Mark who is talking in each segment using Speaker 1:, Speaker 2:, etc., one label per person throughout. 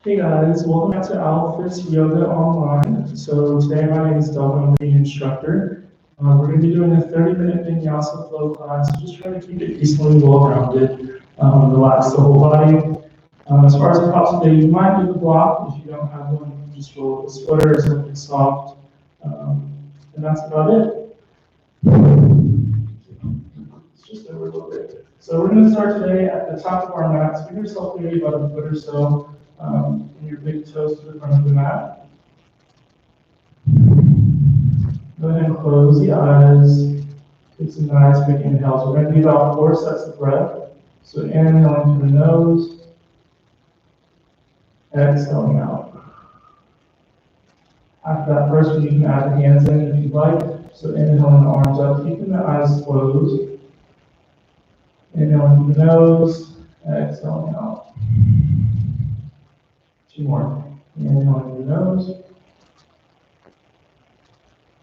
Speaker 1: Hey guys, welcome back to OwlFit Yoga Online. So today my name is Delvin, I'm the instructor. We're going to be doing a 30-minute vinyasa flow class, just trying to keep it decently well-rounded, relax the whole body. As far as the props today, you might do the block. If you don't have one, you can just roll with a sweater or something soft. And that's about it. It's just over a little bit. So we're going to start today at the top of our mats. Give yourself maybe about a foot or so. And your big toes to the front of the mat. Go ahead and close the eyes. Take some nice big inhales. We're going to do about 4 sets of breath. So inhaling through the nose, exhaling out. After that first one, you can add the hands in if you'd like. So inhaling the arms up, keeping the eyes closed. Inhaling through the nose, exhaling out. 2 more. Inhaling through the nose.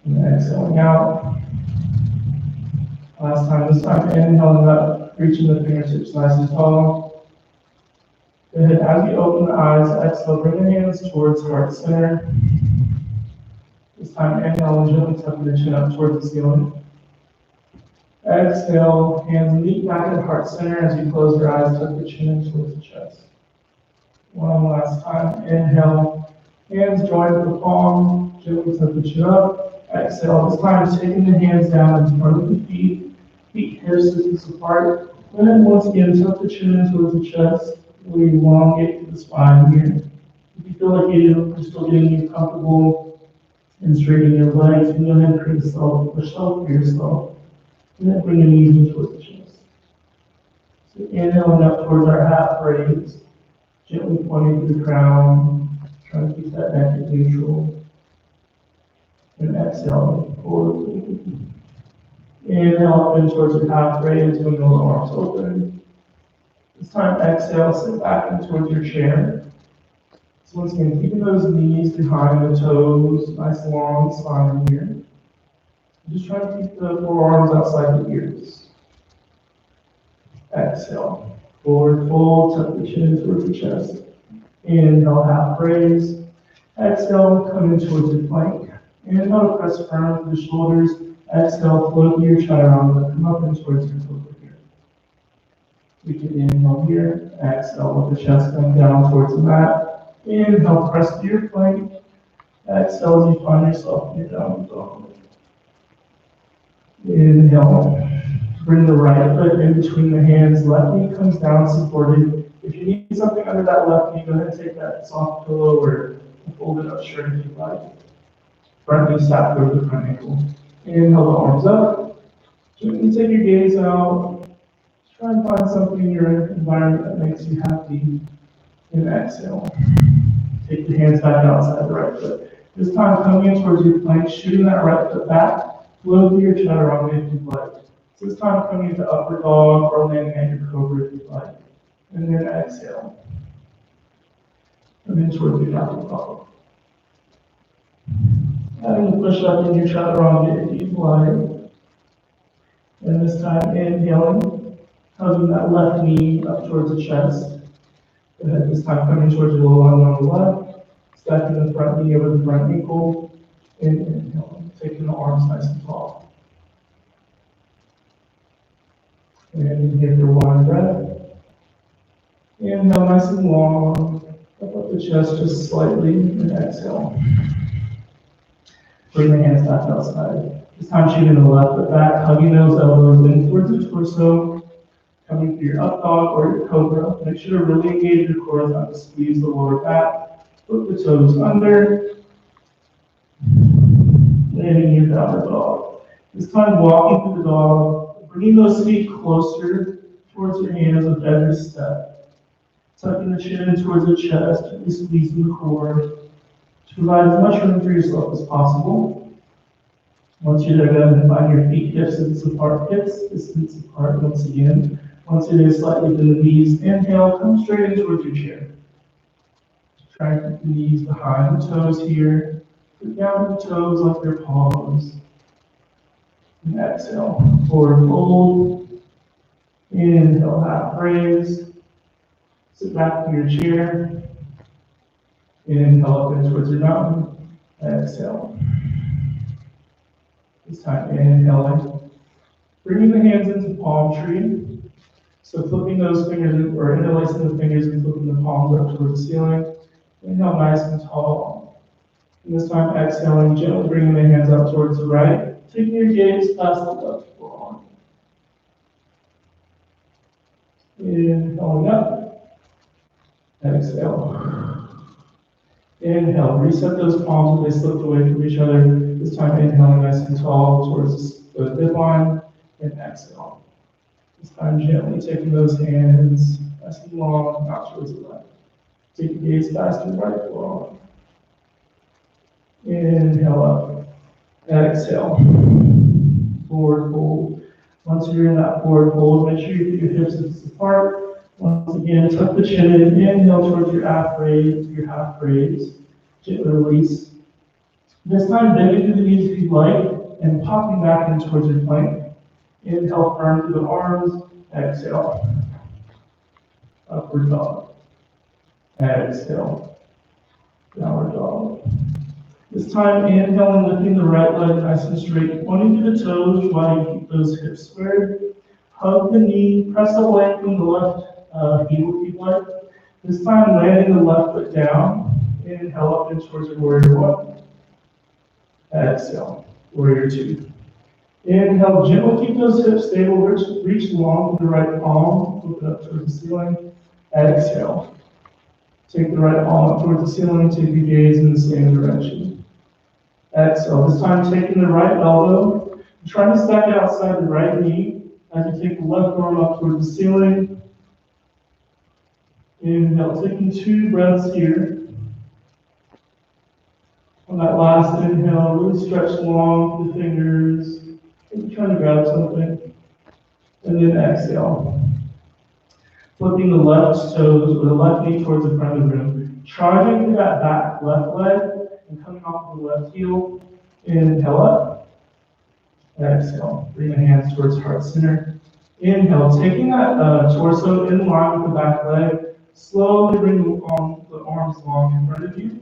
Speaker 1: And exhaling out. Last time, this time, inhaling up, reaching the fingertips nice and tall. Go ahead, as you open the eyes, exhale, bring the hands towards heart center. This time, inhale and gently tucking the chin up towards the ceiling. Exhale, hands meet back at heart center as you close your eyes, tuck the chin in towards the chest. One last time, inhale, hands join at the palm, gently tuck the chin up. Exhale, this time taking the hands down in front of the feet hips distance apart. And then once again, tuck the chin in towards the chest, really elongate the spine here. If you feel like you're still getting comfortable and straightening your legs, you can go ahead and create a shelf for yourself. And then bring the knees in towards the chest. So inhaling up towards our half raise, gently pointing to the crown, trying to keep that neck at neutral. And exhale, forward. Inhale up in towards your half raise, wiggle the arms open. This time, exhale, sit back in towards your chair. So once again, keeping those knees behind the toes, nice long spine here. Just try to keep the forearms outside the ears. Exhale, forward fold, tuck the chin towards the chest. Inhale, half raise. Exhale, come in towards your plank. Inhale, press firm with the shoulders. Exhale, float your chaturanga, come up and towards your cobra here. We can inhale here, exhale with the chest come down towards the mat. Inhale, press to your plank. Exhale as you find yourself in your downward dog. Inhale, bring the right foot in between the hands, left knee comes down supported. If you need something under that left knee, go ahead and take that soft pillow or fold it up shirt if you like. Front knee stacked over the front ankle. Inhale the arms up. Gently take your gaze out. Try and find something in your environment that makes you happy. And exhale. Take the hands back outside the right foot. This time coming in towards your plank, shooting that right foot back. Flow through your chaturanga if you'd like. So this time coming into upper dog or landing at your cobra if you'd like. And then exhale. And then towards your downward dog. Having a push up in your chaturanga if you'd like. And this time inhaling, hugging that left knee up towards the chest. Go ahead, this time coming towards your low line on the left. Stacking the front knee over the front ankle. And inhaling, taking the arms nice and tall. And give your one breath. Inhale nice and long. Up the chest just slightly. And exhale. Bring the hands back outside. This time shooting the left foot back, hugging those elbows in towards the torso. Coming through your up dog or your cobra. Make sure to really engage your core, not to squeeze the lower back. Put the toes under. Landing your downward dog. This time walking through the dog, bringing those feet closer towards your hands with every step. Tucking the chin towards the chest, gently squeezing the core. To provide as much room for yourself as possible. Once you're there, go ahead and find your feet distance apart once again. Once you're there, slightly to the knees, inhale, come straight in towards your chair. Try to keep the knees behind the toes here. Put down the toes like your palms. And exhale, forward fold. Inhale, half raise. Sit back in your chair. Inhale up in towards your mountain. Exhale. This time, inhaling. Bringing the hands into palm tree. So flipping those fingers, or interlacing the fingers and flipping the palms up towards the ceiling. Inhale nice and tall. And this time, exhaling, gently bringing the hands up towards the right. Taking your gaze past the left forearm. Inhaling up. Exhale. Inhale, reset those palms if they slipped away from each other. This time, inhaling nice and tall towards the midline, and exhale. This time, gently taking those hands nice and long, not towards the left. Take your gaze past the right forearm. Inhale up. Exhale. Forward fold. Once you're in that forward fold, make sure you keep your hips distance apart. Once again, tuck the chin in. Inhale towards your half raise. Gently release. This time, bending through the knees if you like, and popping back in towards your plank. Inhale firm through the arms. Exhale. Upward dog. Exhale. Downward dog. This time, inhaling, lifting the right leg nice and straight, pointing to the toes while you keep those hips squared. Hug the knee, press away from the left heel if you like. This time, landing the left foot down. Inhale up and towards your warrior one. Exhale, warrior two. Inhale, gently keep those hips stable, reach long with the right palm, look up towards the ceiling. Exhale. Take the right palm up towards the ceiling, take your gaze in the same direction. Exhale, this time taking the right elbow, trying to stack it outside the right knee as you take the left arm up towards the ceiling. Inhale, taking 2 breaths here. On that last inhale, really stretch long through the fingers, maybe trying to grab something. And then exhale. Flipping the left toes or the left knee towards the front of the room. Charging through that back left leg and coming off the left heel. Inhale up. Exhale. Bring the hands towards heart center. Inhale, taking that torso in line with the back leg. Slowly bring the arms long in front of you.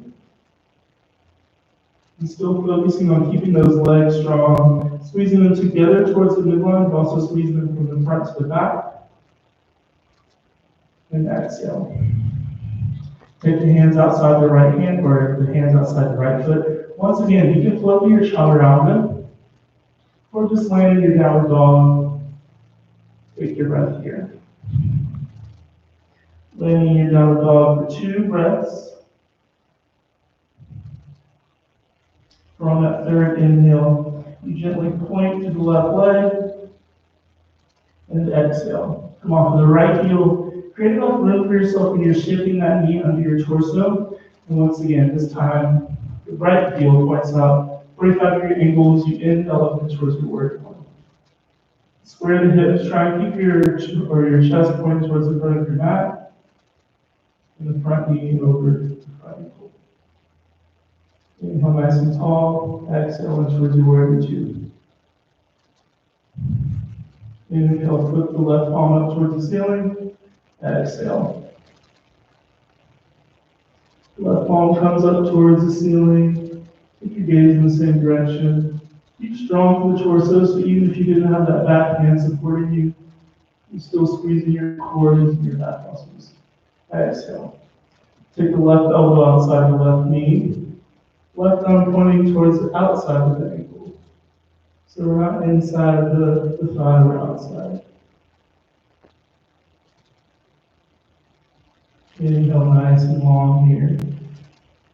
Speaker 1: And still focusing on keeping those legs strong. Squeezing them together towards the midline, but also squeezing them from the front to the back. And exhale. Take the hands outside the right hand, or the hands outside the right foot. Once again, you can float your chaturanga, or just land in your downward dog. Take your breath here. Landing in your downward dog for 2 breaths. For on that third inhale, you gently point to the left leg, and exhale. Come off of the right heel. Create enough room for yourself when you're shifting that knee under your torso. And once again, this time, the right heel points out 45-degree angles. You inhale up and towards your warrior one. Square the hips. Try and keep your chest pointing towards the front of your mat. And the front knee over the front ankle. Inhale nice and tall. Exhale and towards your warrior two. Inhale, flip the left palm up towards the ceiling. Exhale. Left palm comes up towards the ceiling. Keep your gaze in the same direction. Keep strong through the torso, so even if you didn't have that back hand supporting you, you're still squeezing your core into your back muscles. Exhale. Take the left elbow outside the left knee. Left arm pointing towards the outside of the ankle. So we're not inside the thigh, we're outside. Inhale nice and long here.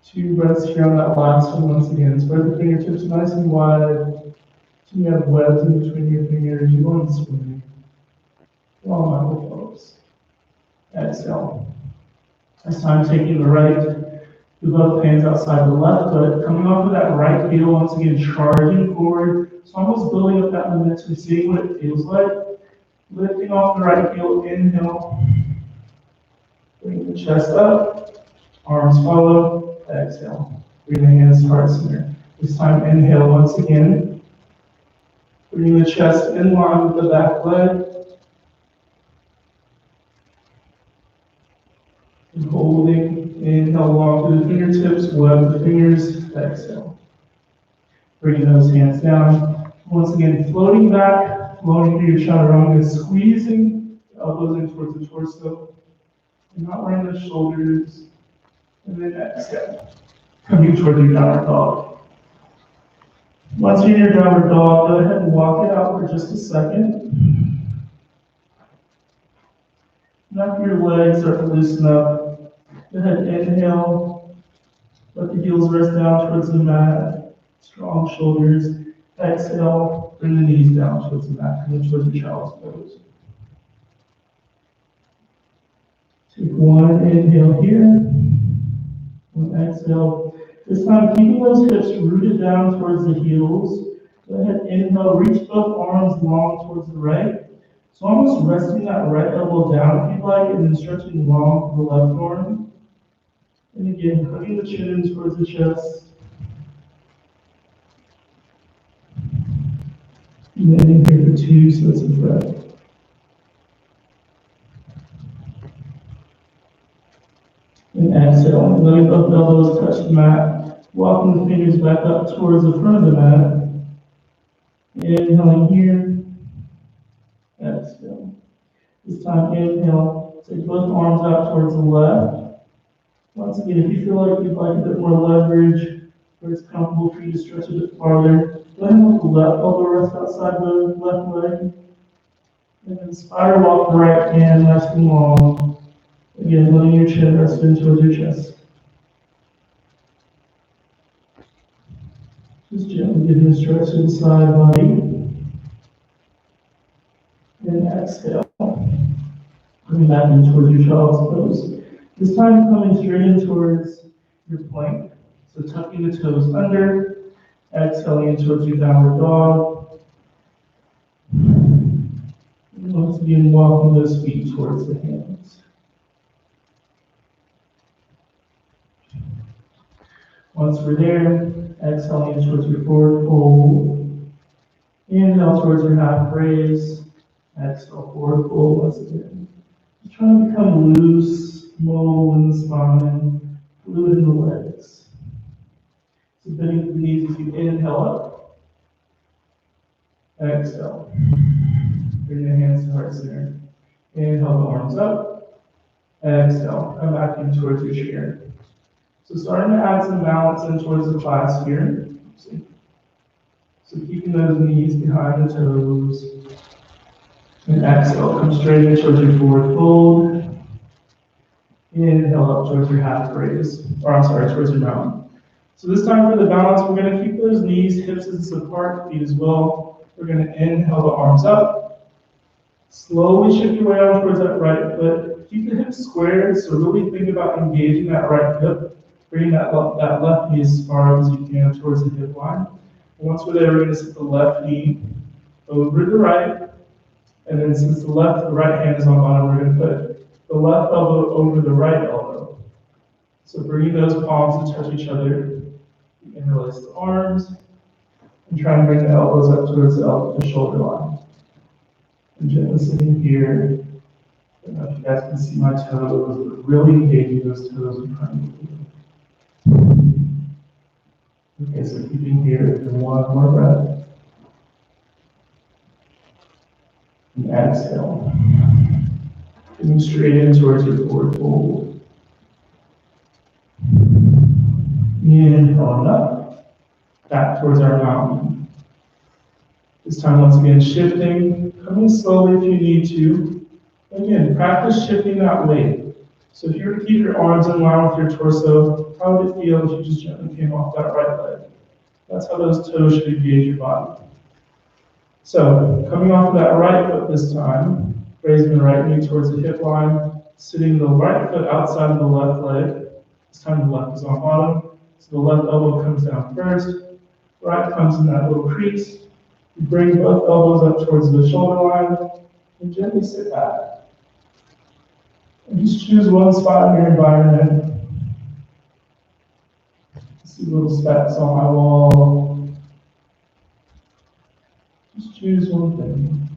Speaker 1: 2 breaths here on that last one once again. Spread the fingertips nice and wide. So you have webs in between your fingers. You're going swimming. Long knuckle folks. Exhale. This time taking the right, the both hands outside the left foot. Coming off of that right heel, once again charging forward. So almost building up that momentum, seeing what it feels like. Lifting off the right heel, inhale. Bring the chest up, arms follow, exhale. Bring the hands to heart center. This time inhale once again. Bring the chest in line with the back leg. And holding, inhale long through the fingertips, web the fingers, exhale. Bringing those hands down. Once again, floating back, floating through your chaturanga, squeezing the elbows in towards the torso, and not running the shoulders. And then exhale. Coming toward your downward dog. Once you're in your downward dog, go ahead and walk it out for just a second. After your legs start to loosen up, go ahead and inhale. Let the heels rest down towards the mat. Strong shoulders. Exhale. Bring the knees down towards the mat. Coming towards your child's pose. Take one inhale here. One exhale. This time, keeping those hips rooted down towards the heels. Go ahead, inhale, reach both arms long towards the right. So almost resting that right elbow down if you like, and then stretching long to the left arm. And again, hugging the chin in towards the chest. And then inhale for 2 sets of breath. And exhale, letting both elbows touch the mat. Walking the fingers back up towards the front of the mat. Inhaling here. Exhale. This time, inhale. Take both arms out towards the left. Once again, if you feel like you'd like a bit more leverage, or it's comfortable for you to stretch a bit farther, go ahead and let the left elbow rest outside the left leg. And then spider walk the right hand, resting long. Again, letting your chin rest in towards your chest. Just gently giving a stretch to the side body. And exhale. Coming back in towards your child's pose. This time coming straight in towards your plank. So tucking the toes under. Exhaling in towards your downward dog. And once again, walking those feet towards the hands. Once we're there, exhaling towards your forward fold. Inhale towards your half raise. Exhale, forward fold once again. Just trying to become loose, low in the spine, fluid in the legs. So bending the knees as you inhale up. Exhale. Bring the hands to heart center. Inhale the arms up. Exhale. Come back in towards your chair. So starting to add some balance in towards the class here. So keeping those knees behind the toes. And exhale, come straight in towards your forward fold. Inhale up towards your half raise. Towards your mountain. So this time for the balance, we're going to keep those knees, hips as apart, feet as well. We're going to inhale the arms up. Slowly shift your way on towards that right foot. Keep the hips squared, so really think about engaging that right hip. Bring that left knee as far as you can towards the hip line. And once we're there, we're going to sit the left knee over the right. And then since the right hand is on bottom, we're going to put the left elbow over the right elbow. So bringing those palms to touch each other. You can release the arms. And try and bring the elbows up towards the shoulder line. And gently sitting here. I don't know if you guys can see my toes, but really engaging those toes in front of you. Okay, so keeping here, and one more breath. And exhale. Coming straight in towards your forward fold. Inhale up. Back towards our mountain. This time, once again, shifting. Coming slowly if you need to. Again, practice shifting that weight. So if you were to keep your arms in line with your torso, how would it feel if you just gently came off that right leg? That's how those toes should engage your body. So, coming off of that right foot this time, raising the right knee towards the hip line, sitting the right foot outside of the left leg. This time the left is on bottom, so the left elbow comes down first, right comes in that little crease. You bring both elbows up towards the shoulder line, and gently sit back. And just choose one spot in your environment. See little specks on my wall. Just choose one thing.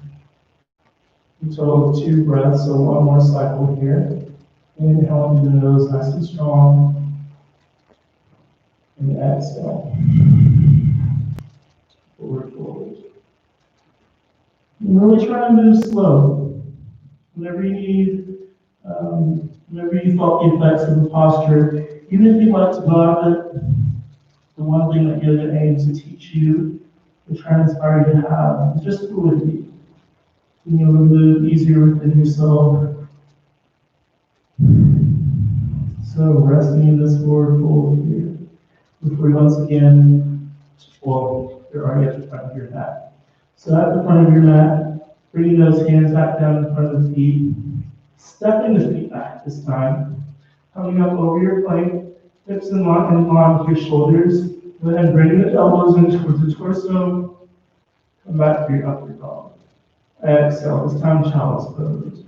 Speaker 1: A total of 2 breaths, so one more cycle here. Inhale through the nose, nice and strong. And exhale. Forward fold. And really try to move slow. Whenever you need, whenever you felt the effects of the posture, even if you'd like to go out of it, the one thing that yoga aims to teach you, to try and inspire you to have, is just fluidity. Being able to move easier within yourself. So resting in this forward fold here. Before you once again, well, you're already at the front of your mat. So at the front of your mat, bringing those hands back down in front of the feet. Stepping the feet back this time. Coming up over your plank, hips in line with your shoulders. Go ahead and bring the elbows in towards the torso. Come back to your upward dog. Exhale, this time child's pose.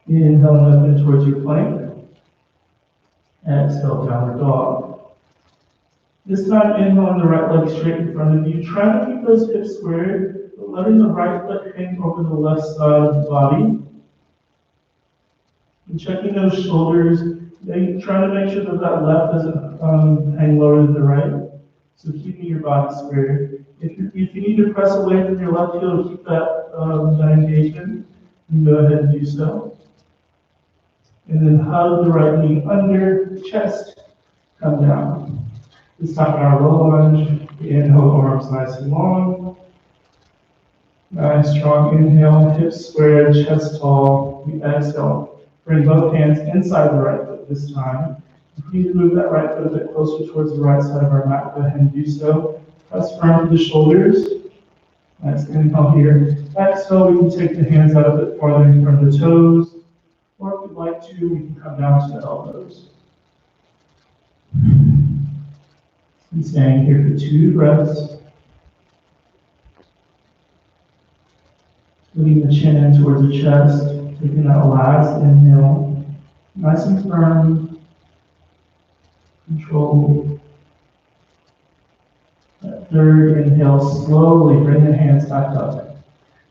Speaker 1: Inhaling up in towards your plank. Exhale, downward dog. This time, inhaling the right leg straight in front of you. Try to keep those hips squared, but letting the right foot hang over the left side of the body. And checking those shoulders, trying to make sure that that left doesn't hang lower than the right. So keeping your body squared. If you need to press away from your left heel to keep that engagement, you can go ahead and do so. And then hug the right knee under, chest, come down. This time in our low lunge, we inhale, arms nice and long. Nice, strong inhale, hips squared, chest tall. We exhale. Bring both hands inside the right foot this time. If we need to move that right foot a bit closer towards the right side of our mat, go ahead and do so. Press firm to the shoulders. Nice inhale here. Exhale, we can take the hands out a bit farther in front of the toes. Or if you'd like to, we can come down to the elbows. And staying here for 2 breaths. Putting the chin in towards the chest, taking that last inhale. Nice and firm. Control. That third inhale, slowly bring the hands back up.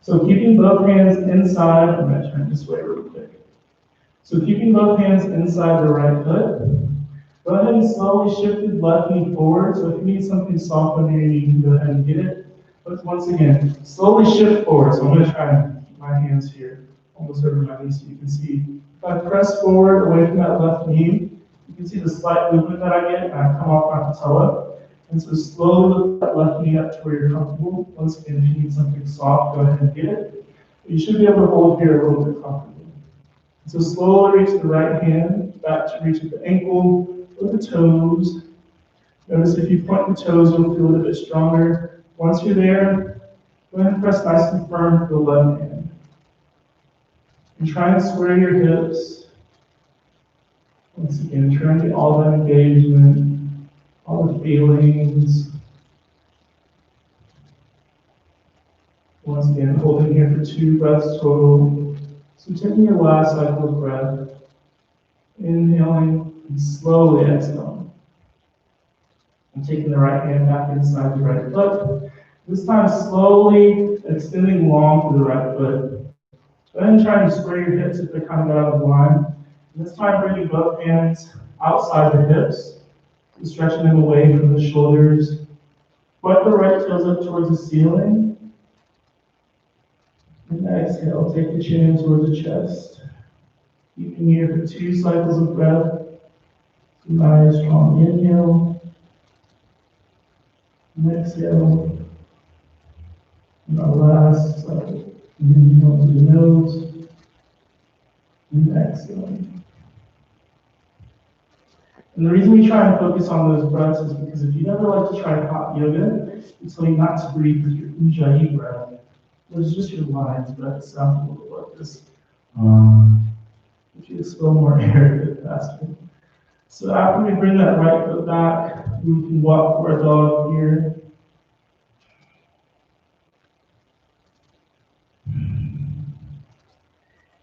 Speaker 1: So keeping both hands inside, I'm going to turn this way real quick. So keeping both hands inside the right foot, go ahead and slowly shift the left knee forward. So if you need something soft under your knee, you can go ahead and get it. But once again, slowly shift forward. So I'm going to try and keep my hands here, almost over my knee, so you can see. If I press forward away from that left knee, you can see the slight movement that I get, and I come off my patella. And so slowly lift that left knee up to where you're comfortable. Once again, if you need something soft, go ahead and get it. But you should be able to hold here a little bit comfortably. So slowly reach the right hand back to reach at the ankle or the toes. Notice if you point the toes, you'll feel a little bit stronger. Once you're there, go ahead and press nice and firm with the left hand. And try and square your hips. Once again, try and get all that engagement, all the feelings. Once again, holding here for 2 breaths total. So taking your last cycle of breath, inhaling and slowly exhaling. And taking the right hand back inside the right foot. This time slowly extending long to the right foot. Go ahead and try and square your hips if they're kind of out of line. And this time bringing both hands outside the hips, and stretching them away from the shoulders. Point the right toes up towards the ceiling. And exhale, take the chin in towards the chest. Keeping here for 2 cycles of breath. Nice, strong inhale. And exhale. And our last cycle. Inhale to the nose. And exhale. And the reason we try and focus on those breaths is because if you never like to try hot yoga, we tell you not to breathe with your ujjayi breath. It's just your lines, but it sounds a little like this. If you expel more air a bit faster. So after we bring that right foot back, we can walk for a dog here.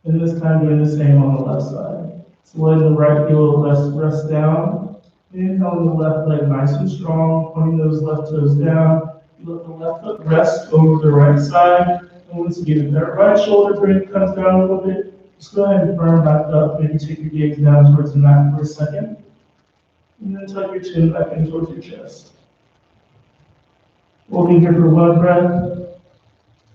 Speaker 1: And this time doing the same on the left side. So letting the right heel rest down. Inhaling the left leg nice and strong, pointing those left toes down. You let the left foot rest over the right side. Go And once again, if that right shoulder blade comes down a little bit, just go ahead and firm back up. Maybe take your gaze down towards the mat for a second. And then tuck your chin back in towards your chest. We'll be here for one breath.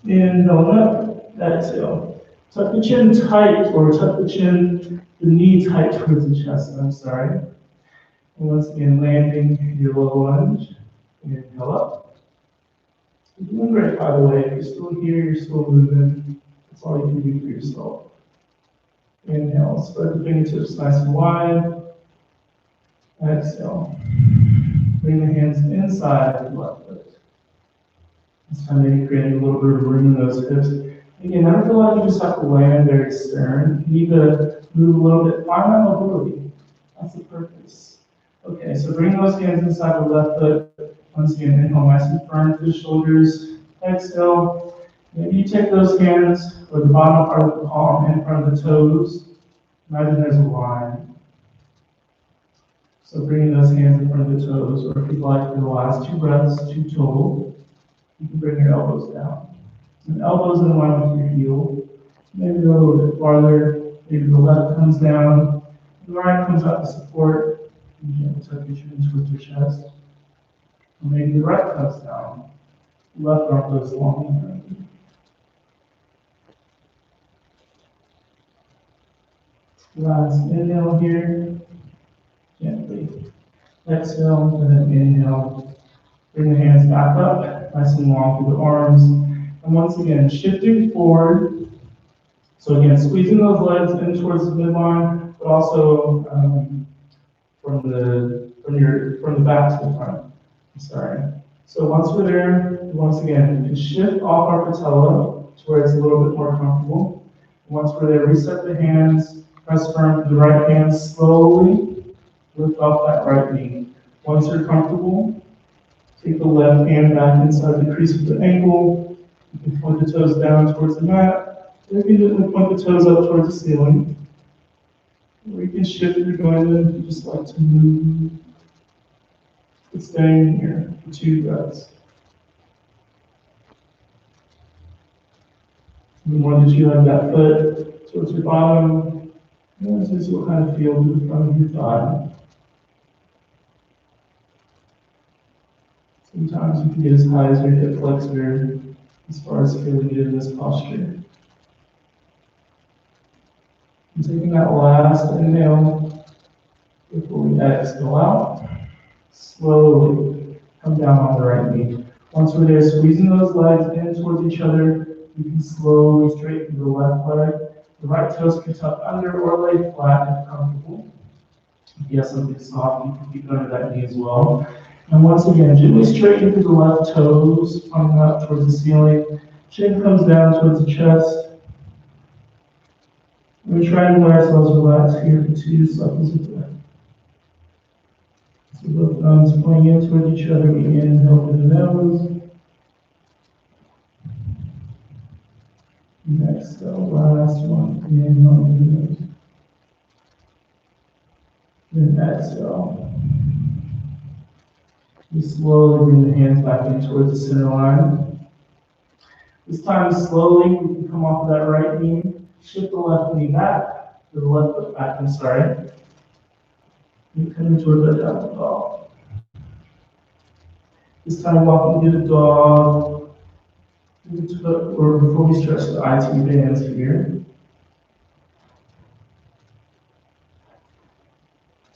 Speaker 1: Inhale up, exhale. Tuck the chin tight, or tuck the knee tight towards the chest, I'm sorry. And once again, landing your low lunge. Inhale up. You're doing great, by the way. If you're still here, you're still moving. That's all you can do for yourself. Inhale, spread the fingertips nice and wide. Exhale. Bring the hands inside of the left foot. This time maybe creating a little bit of room in those hips. Again, never feel like you just have to land very stern. You need to move a little bit, find that mobility. That's the purpose. Okay, so bring those hands inside the left foot. Once again, inhale nice and firm to the shoulders. Exhale. Maybe you take those hands, or the bottom part of the palm in front of the toes. Imagine there's a line. So bringing those hands in front of the toes, or if you'd like for the last 2 breaths, 2 total, you can bring your elbows down. And elbows in line with your heel. Maybe go a little bit farther. Maybe the left comes down. The right comes out to support. You can tuck your chin towards your chest. Or maybe the right comes down. The left arm goes long. Last inhale here. Gently. Exhale, and then inhale. Bring the hands back up, nice and long through the arms. And once again, shifting forward. So again, squeezing those legs in towards the midline, but also from the back to the front. I'm sorry. So once we're there, once again, we can shift off our patella to where it's a little bit more comfortable. Once we're there, reset the hands, press firm to the right hand, slowly lift off that right knee. Once you're comfortable, take the left hand back inside the crease of the ankle. You can point the toes down towards the mat. Or you can point the toes up towards the ceiling. Or you can shift your going in if you just like to move. But staying here for 2 breaths. The more that you have that foot towards your bottom, notice you'll kind of feel to the front of your thigh. Sometimes you can get as high as your hip flexor as far as feeling it in this posture. And taking that last inhale before we exhale out, slowly come down on the right knee. Once we're there, squeezing those legs in towards each other, you can slowly straighten the left leg. The right toes can tuck under or lay flat if comfortable. If you have something soft, you can keep it under that knee as well. And once again, gently straighten through the left toes, pointing up towards the ceiling. Chin comes down towards the chest. We're trying to let ourselves relax here for 2 cycles of breath. So both thumbs pointing in towards each other. We inhale through the nose. And exhale, last one. Inhale through the nose. Then exhale. We slowly bring the hands back in towards the center line. This time, slowly, we can come off of that right knee, shift the left knee back, the left foot back, I'm sorry. And coming towards our downward dog. This time, walking through the dog, or before we stretch the IT bands here.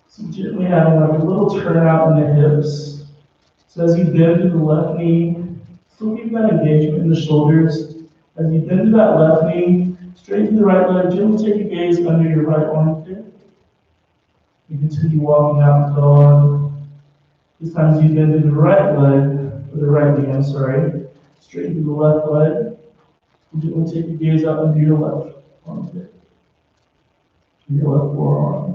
Speaker 1: So gently having like a little turnout in the hips. So as you bend to the left knee, still keep that engagement in the shoulders. As you bend to that left knee, straighten the right leg, gently take your gaze under your right armpit. You continue walking out dog. This time as you bend to the right leg, or the right knee, I'm sorry, straighten to the left leg. And gently take your gaze out under your left armpit. Your left forearm.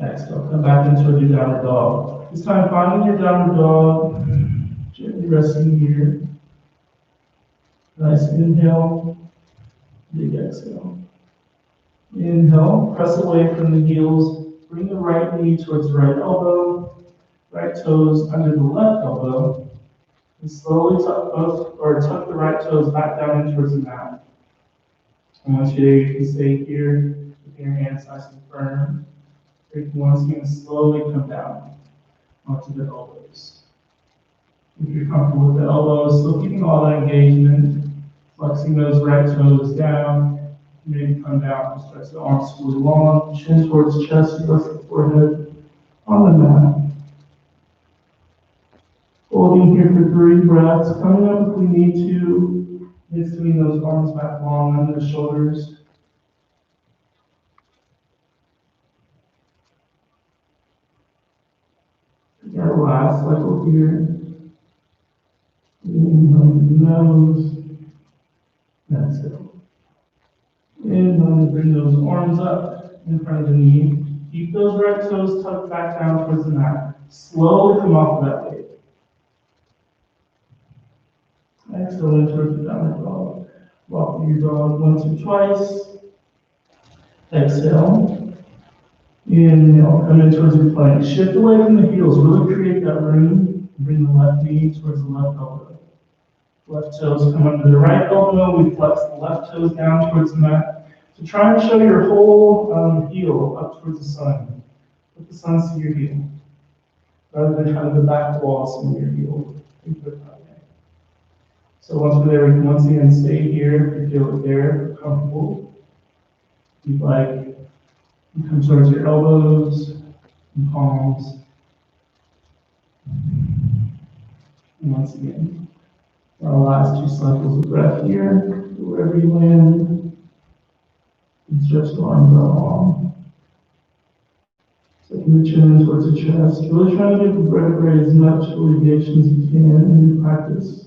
Speaker 1: Exhale, come back into your downward dog. This time, finding your downward dog, gently resting here. Nice inhale, big exhale. Inhale, press away from the heels. Bring the right knee towards the right elbow, right toes under the left elbow. And slowly tuck the right toes back down in towards the mat. And once you're there, you can stay here with your hands nice and firm. Or you can once again slowly come down onto the elbows. If you're comfortable with the elbows, still keeping all that engagement, flexing those right toes down, maybe come down, stretch the arms fully long, chin towards chest, rest the forehead on the mat. Holding here for 3 breaths, coming up if we need to, lifting those arms back long under the shoulders. Our last cycle here. Inhale through the nose. Exhale. Inhale, bring those arms up in front of the knee. Keep those right toes tucked back down towards the mat. Slowly come off of that weight. Exhale in towards the downward dog. Walk your dog once or twice. Exhale. Inhale, come in towards your plank. Shift away from the heels. Really create that room. Bring the left knee towards the left elbow. Left toes come under the right elbow. We flex the left toes down towards the mat. So try and show your whole heel up towards the sun. Let the sun see your heel. Rather than kind of the back wall seeing your heel. So once we're there, we can once again stay here if you feel it there, comfortable. If you'd like, you come towards your elbows and palms. And once again, our last 2 cycles of breath here, wherever you land, and stretch the arms out long. Taking the chin towards the chest, really trying to give the vertebrae as much elevation as you can in your practice.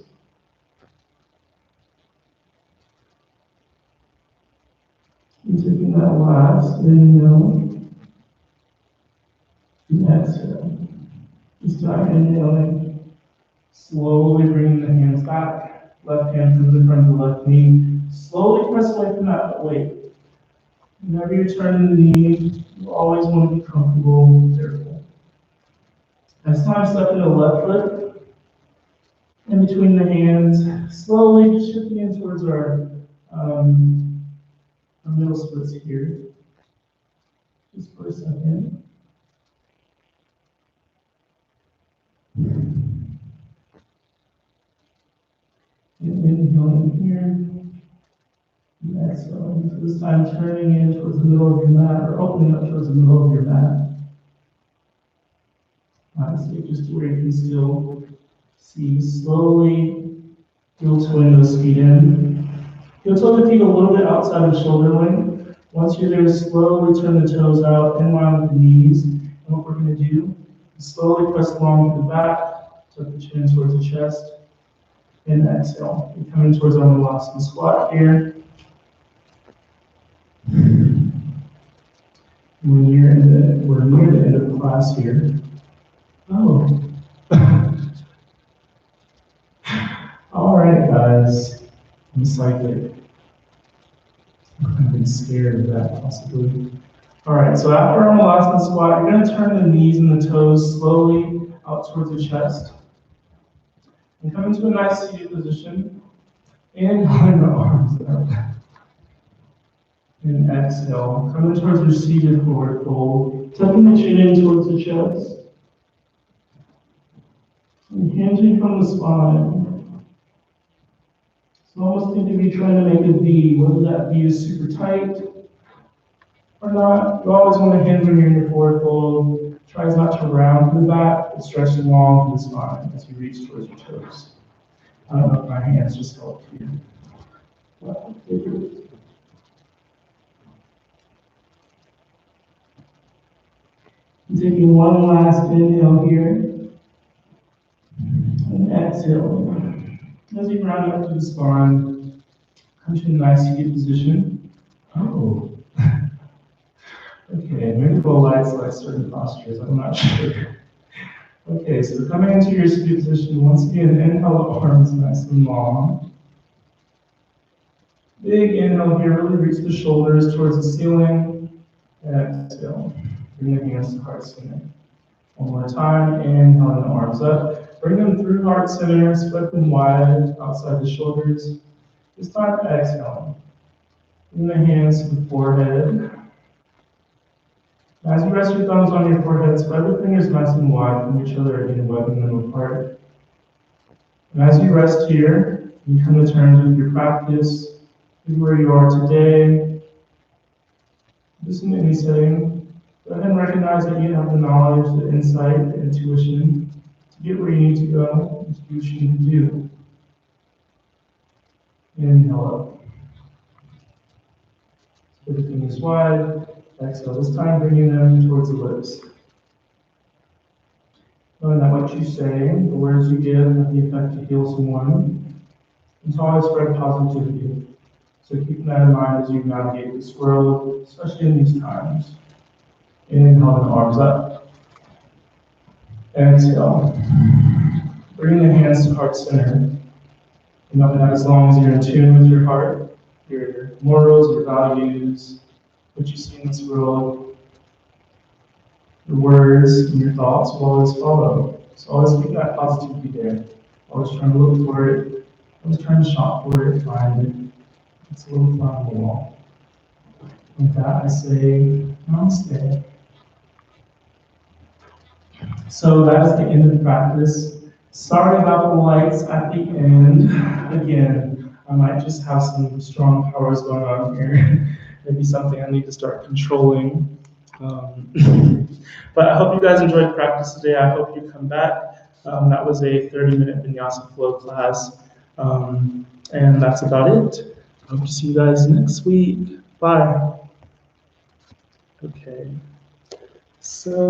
Speaker 1: And taking that last inhale and exhale. This time inhaling. Slowly bringing the hands back, left hand through the front of the left knee. Slowly press away from that weight. Whenever you're turning the knee, you always want to be comfortable and careful. Next time, step into the left foot, in between the hands, slowly just shifting in towards our middle splits here. Just for a second. And inhaling here, and exhaling. So this time turning in towards the middle of your mat, or opening up towards the middle of your mat. Honestly, just to where you can still see, slowly heel toeing those feet in. Heel toe the feet a little bit outside of shoulder length. Once you're there, slowly turn the toes out in line with the knees. And what we're going to do is slowly press along to the back, tuck the chin towards the chest. And exhale. We're coming towards our Malasana squat here. We're near the end of the class here. Oh. All right, guys. I'm psychic. I've been scared of that possibility. All right, so after our Malasana squat, you're going to turn the knees and the toes slowly out towards the chest. And come into a nice seated position. Inhaling the arms out. And exhale. Come in towards your seated forward fold. Tucking the chin in towards the chest. And hinging from the spine. So almost think of you trying to make a V, whether that V is super tight or not. You always want to hinge when you're in your forward fold. Tries not to round to the back, but stretching long to the spine as you reach towards your toes. I don't know if my hands just help here. Taking one last inhale here. And exhale. As you round up to the spine, come to a nice seated position. Oh. Okay, maybe the lights like certain postures, I'm not sure. Okay, so coming into your seated position, once again, inhale the arms nice and long. Big inhale here, really reach the shoulders towards the ceiling. Exhale, bring the hands to heart center. One more time, inhaling the arms up. Bring them through heart center, spread them wide outside the shoulders. This time exhale. Bring the hands to the forehead. As you rest your thumbs on your forehead, spread the fingers nice and wide from each other, again, webbing them apart. And as you rest here, you come to terms with your practice, with where you are today. Just in any setting, go ahead and recognize that you have the knowledge, the insight, the intuition to get where you need to go, and to do what you need to do. Inhale up. Spread the fingers wide. Exhale, this time bringing them towards the lips. Knowing that what you say, the words you give, have the effect to heal someone, and to always spread positivity. So keep that in mind as you navigate this world, especially in these times. Inhale the arms up. Exhale. Bring the hands to heart center. And know that as long as you're in tune with your heart, your morals, your values, what you see in this world, your words and your thoughts will always follow. So always keep that positivity there. Always trying to look for it. Always trying to shop for it, find it. It's a little fly on the wall. With that, I say namaste. So that is the end of the practice. Sorry about the lights at the end. Again, I might just have some strong powers going on here. Maybe something I need to start controlling. But I hope you guys enjoyed practice today. I hope you come back. That was a 30-minute vinyasa flow class. And that's about it. Hope to see you guys next week. Bye. Okay. So